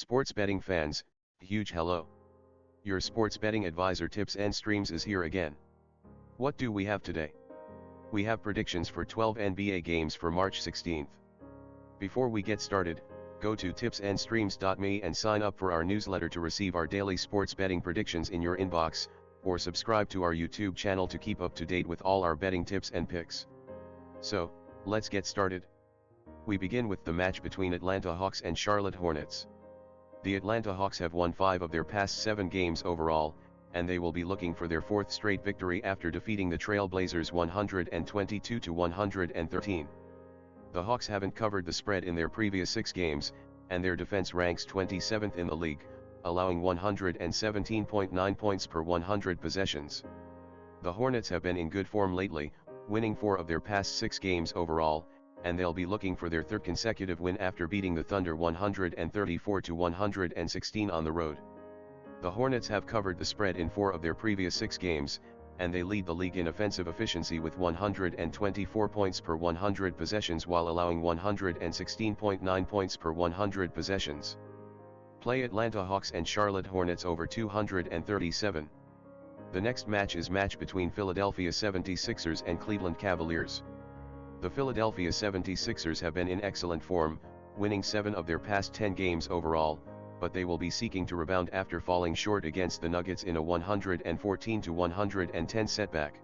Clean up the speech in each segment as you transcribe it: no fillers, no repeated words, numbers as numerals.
Sports betting fans, huge hello. Your sports betting advisor Tips and Streams is here again. What do we have today? We have predictions for 12 NBA games for March 16th. Before we get started, go to tipsandstreams.me and sign up for our newsletter to receive our daily sports betting predictions in your inbox, or subscribe to our YouTube channel to keep up to date with all our betting tips and picks. So, let's get started. We begin with the match between Atlanta Hawks and Charlotte Hornets. The Atlanta Hawks have won 5 of their past 7 games overall, and they will be looking for their 4th straight victory after defeating the Trail Blazers 122-113. The Hawks haven't covered the spread in their previous 6 games, and their defense ranks 27th in the league, allowing 117.9 points per 100 possessions. The Hornets have been in good form lately, winning 4 of their past 6 games overall, and they'll be looking for their 3rd consecutive win after beating the Thunder 134-116 on the road. The Hornets have covered the spread in 4 of their previous 6 games, and they lead the league in offensive efficiency with 124 points per 100 possessions while allowing 116.9 points per 100 possessions. Play Atlanta Hawks and Charlotte Hornets over 237. The next match is match between Philadelphia 76ers and Cleveland Cavaliers. The Philadelphia 76ers have been in excellent form, winning 7 of their past 10 games overall, but they will be seeking to rebound after falling short against the Nuggets in a 114-110 setback.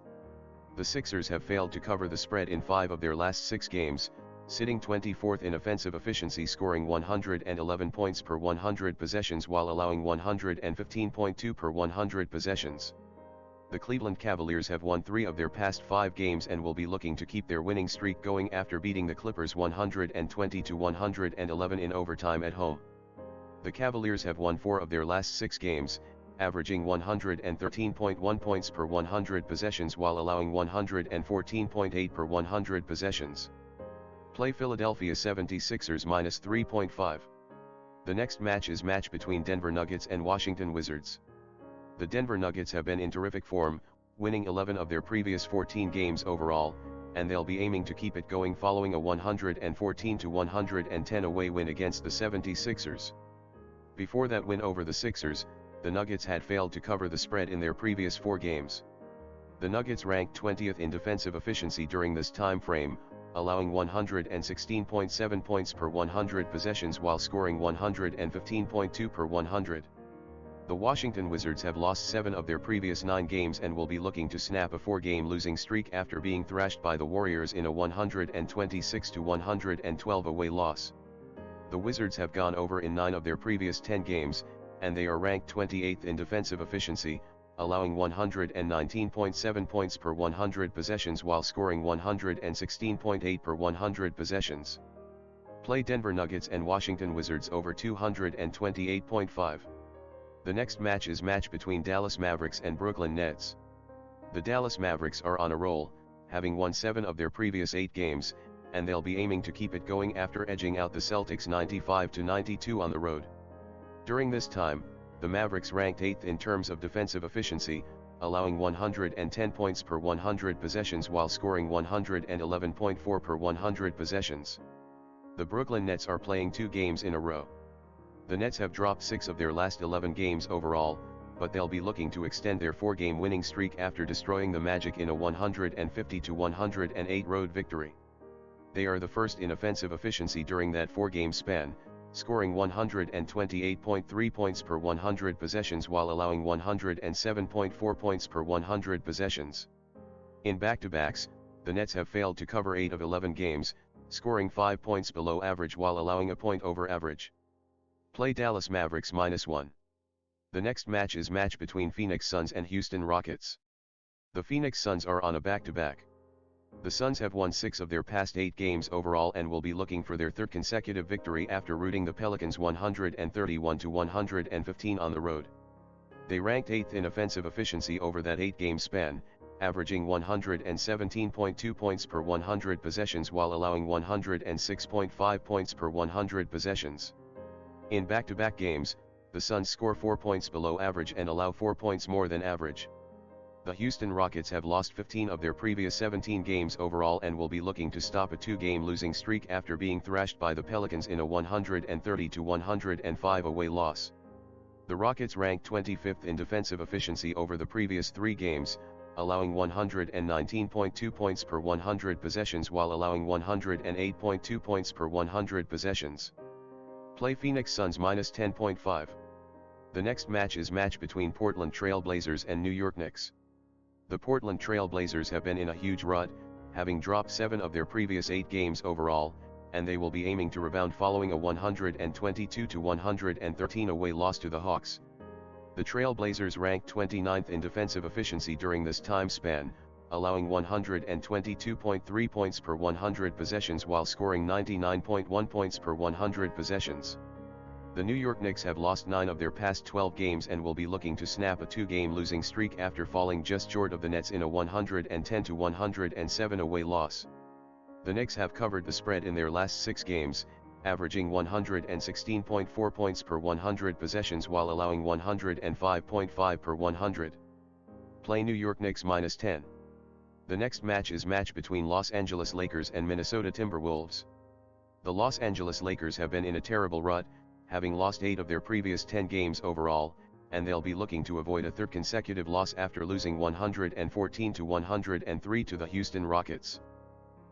The Sixers have failed to cover the spread in 5 of their last 6 games, sitting 24th in offensive efficiency, scoring 111 points per 100 possessions while allowing 115.2 per 100 possessions. The Cleveland Cavaliers have won 3 of their past 5 games and will be looking to keep their winning streak going after beating the Clippers 120-111 in overtime at home. The Cavaliers have won 4 of their last 6 games, averaging 113.1 points per 100 possessions while allowing 114.8 per 100 possessions. Play Philadelphia 76ers -3.5. The next match is match between Denver Nuggets and Washington Wizards. The Denver Nuggets have been in terrific form, winning 11 of their previous 14 games overall, and they'll be aiming to keep it going following a 114-110 away win against the 76ers. Before that win over the Sixers, the Nuggets had failed to cover the spread in their previous 4 games. The Nuggets ranked 20th in defensive efficiency during this time frame, allowing 116.7 points per 100 possessions while scoring 115.2 per 100. The Washington Wizards have lost 7 of their previous 9 games and will be looking to snap a 4-game losing streak after being thrashed by the Warriors in a 126-112 away loss. The Wizards have gone over in 9 of their previous 10 games, and they are ranked 28th in defensive efficiency, allowing 119.7 points per 100 possessions while scoring 116.8 per 100 possessions. Play Denver Nuggets and Washington Wizards over 228.5. The next match is match between Dallas Mavericks and Brooklyn Nets. The Dallas Mavericks are on a roll, having won 7 of their previous 8 games, and they'll be aiming to keep it going after edging out the Celtics 95-92 on the road. During this time, the Mavericks ranked 8th in terms of defensive efficiency, allowing 110 points per 100 possessions while scoring 111.4 per 100 possessions. The Brooklyn Nets are playing 2 games in a row. The Nets have dropped 6 of their last 11 games overall, but they'll be looking to extend their 4-game winning streak after destroying the Magic in a 150-108 road victory. They are the first in offensive efficiency during that 4-game span, scoring 128.3 points per 100 possessions while allowing 107.4 points per 100 possessions. In back-to-backs, the Nets have failed to cover 8 of 11 games, scoring 5 points below average while allowing a point over average. Play Dallas Mavericks -1. The next match is match between Phoenix Suns and Houston Rockets. The Phoenix Suns are on a back-to-back. The Suns have won 6 of their past 8 games overall and will be looking for their 3rd consecutive victory after routing the Pelicans 131-115 on the road. They ranked 8th in offensive efficiency over that 8-game span, averaging 117.2 points per 100 possessions while allowing 106.5 points per 100 possessions. In back-to-back games, the Suns score 4 points below average and allow 4 points more than average. The Houston Rockets have lost 15 of their previous 17 games overall and will be looking to stop a 2-game losing streak after being thrashed by the Pelicans in a 130-105 away loss. The Rockets ranked 25th in defensive efficiency over the previous 3 games, allowing 119.2 points per 100 possessions while allowing 108.2 points per 100 possessions. Play Phoenix Suns -10.5. The next match is match between Portland Trail Blazers and New York Knicks. The Portland Trail Blazers have been in a huge rut, having dropped 7 of their previous 8 games overall, and they will be aiming to rebound following a 122-113 away loss to the Hawks. The Trail Blazers ranked 29th in defensive efficiency during this time span, allowing 122.3 points per 100 possessions while scoring 99.1 points per 100 possessions. The New York Knicks have lost 9 of their past 12 games and will be looking to snap a 2-game losing streak after falling just short of the Nets in a 110-107 away loss. The Knicks have covered the spread in their last 6 games, averaging 116.4 points per 100 possessions while allowing 105.5 per 100. Play New York Knicks -10. The next match is match between Los Angeles Lakers and Minnesota Timberwolves. The Los Angeles Lakers have been in a terrible rut, having lost 8 of their previous 10 games overall, and they'll be looking to avoid a 3rd consecutive loss after losing 114-103 to the Houston Rockets.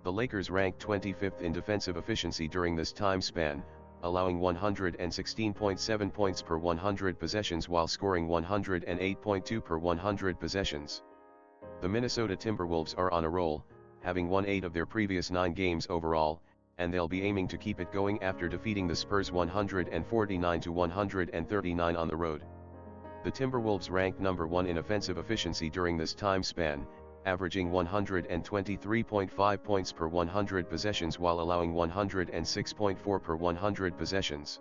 The Lakers ranked 25th in defensive efficiency during this time span, allowing 116.7 points per 100 possessions while scoring 108.2 per 100 possessions. The Minnesota Timberwolves are on a roll, having won 8 of their previous 9 games overall, and they'll be aiming to keep it going after defeating the Spurs 149-139 on the road. The Timberwolves ranked number 1 in offensive efficiency during this time span, averaging 123.5 points per 100 possessions while allowing 106.4 per 100 possessions.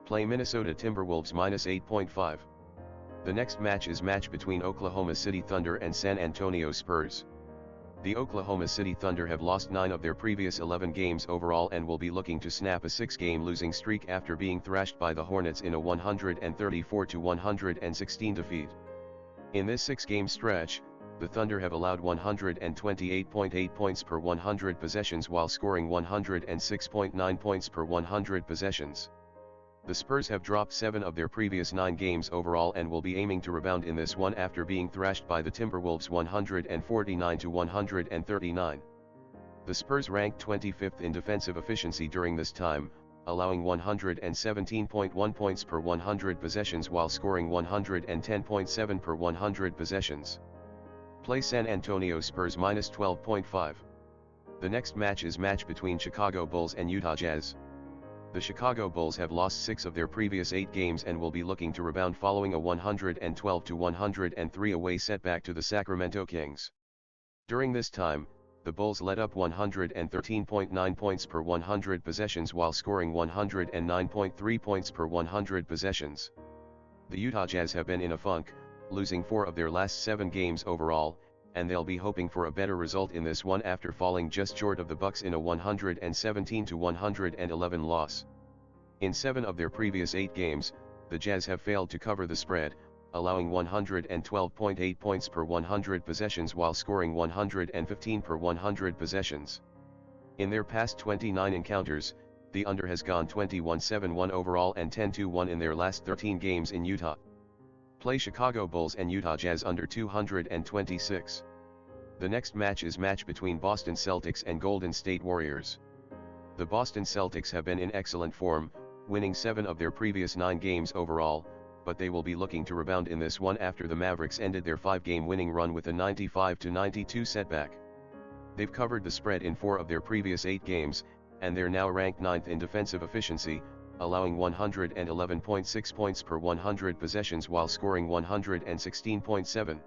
Play Minnesota Timberwolves -8.5. The next match is match between Oklahoma City Thunder and San Antonio Spurs. The Oklahoma City Thunder have lost 9 of their previous 11 games overall and will be looking to snap a 6-game losing streak after being thrashed by the Hornets in a 134-116 defeat. In this 6-game stretch, the Thunder have allowed 128.8 points per 100 possessions while scoring 106.9 points per 100 possessions. The Spurs have dropped 7 of their previous 9 games overall and will be aiming to rebound in this one after being thrashed by the Timberwolves 149-139. The Spurs ranked 25th in defensive efficiency during this time, allowing 117.1 points per 100 possessions while scoring 110.7 per 100 possessions. Play San Antonio Spurs -12.5. The next match is match between Chicago Bulls and Utah Jazz. The Chicago Bulls have lost 6 of their previous 8 games and will be looking to rebound following a 112-103 away setback to the Sacramento Kings. During this time, the Bulls let up 113.9 points per 100 possessions while scoring 109.3 points per 100 possessions. The Utah Jazz have been in a funk, losing 4 of their last 7 games overall, and they'll be hoping for a better result in this one after falling just short of the Bucks in a 117-111 loss. In 7 of their previous 8 games, the Jazz have failed to cover the spread, allowing 112.8 points per 100 possessions while scoring 115 per 100 possessions. In their past 29 encounters, the under has gone 21-7-1 overall and 10-1 in their last 13 games in Utah. Play Chicago Bulls and Utah Jazz under 226. The next match is match between Boston Celtics and Golden State Warriors. The Boston Celtics have been in excellent form, winning 7 of their previous 9 games overall, but they will be looking to rebound in this one after the Mavericks ended their 5-game winning run with a 95-92 setback. They've covered the spread in 4 of their previous 8 games, and they're now ranked 9th in defensive efficiency, allowing 111.6 points per 100 possessions while scoring 116.7.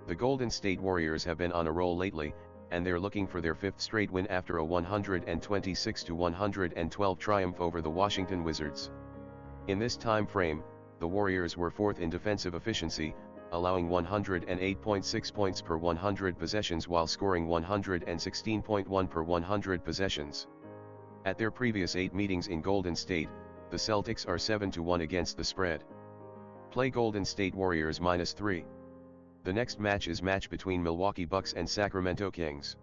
The Golden State Warriors have been on a roll lately, and they're looking for their 5th straight win after a 126-112 triumph over the Washington Wizards. In this time frame, the Warriors were 4th in defensive efficiency, allowing 108.6 points per 100 possessions while scoring 116.1 per 100 possessions. At their previous 8 meetings in Golden State, the Celtics are 7-1 against the spread. Play Golden State Warriors -3. The next match is match between Milwaukee Bucks and Sacramento Kings.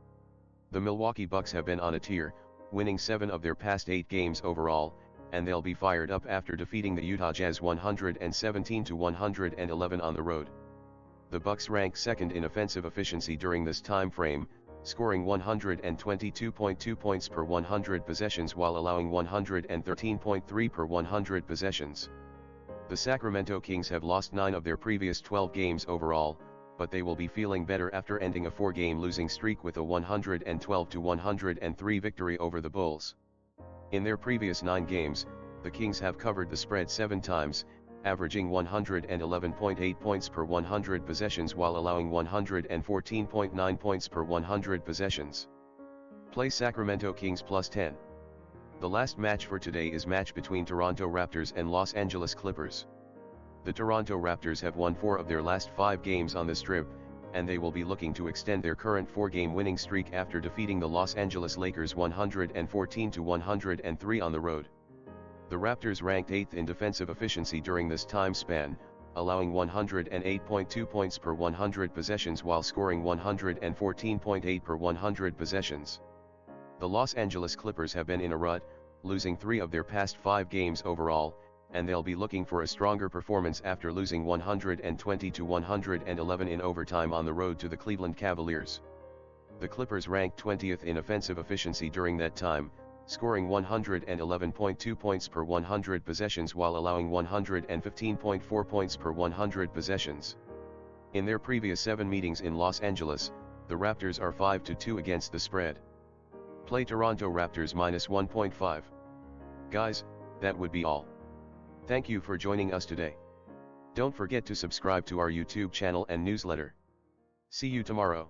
The Milwaukee Bucks have been on a tear, winning 7 of their past 8 games overall, and they'll be fired up after defeating the Utah Jazz 117-111 on the road. The Bucks rank second in offensive efficiency during this time frame, scoring 122.2 points per 100 possessions while allowing 113.3 per 100 possessions. The Sacramento Kings have lost 9 of their previous 12 games overall, but they will be feeling better after ending a 4-game losing streak with a 112-103 victory over the Bulls. In their previous 9 games, the Kings have covered the spread 7 times, averaging 111.8 points per 100 possessions while allowing 114.9 points per 100 possessions. Play Sacramento Kings +10. The last match for today is match between Toronto Raptors and Los Angeles Clippers. The Toronto Raptors have won 4 of their last 5 games on the Strip, and they will be looking to extend their current 4-game winning streak after defeating the Los Angeles Lakers 114-103 on the road. The Raptors ranked 8th in defensive efficiency during this time span, allowing 108.2 points per 100 possessions while scoring 114.8 per 100 possessions. The Los Angeles Clippers have been in a rut, losing 3 of their past 5 games overall, and they'll be looking for a stronger performance after losing 120-111 in overtime on the road to the Cleveland Cavaliers. The Clippers ranked 20th in offensive efficiency during that time, scoring 111.2 points per 100 possessions while allowing 115.4 points per 100 possessions. In their previous 7 meetings in Los Angeles, the Raptors are 5-2 against the spread. Play Toronto Raptors -1.5. Guys, that would be all. Thank you for joining us today. Don't forget to subscribe to our YouTube channel and newsletter. See you tomorrow.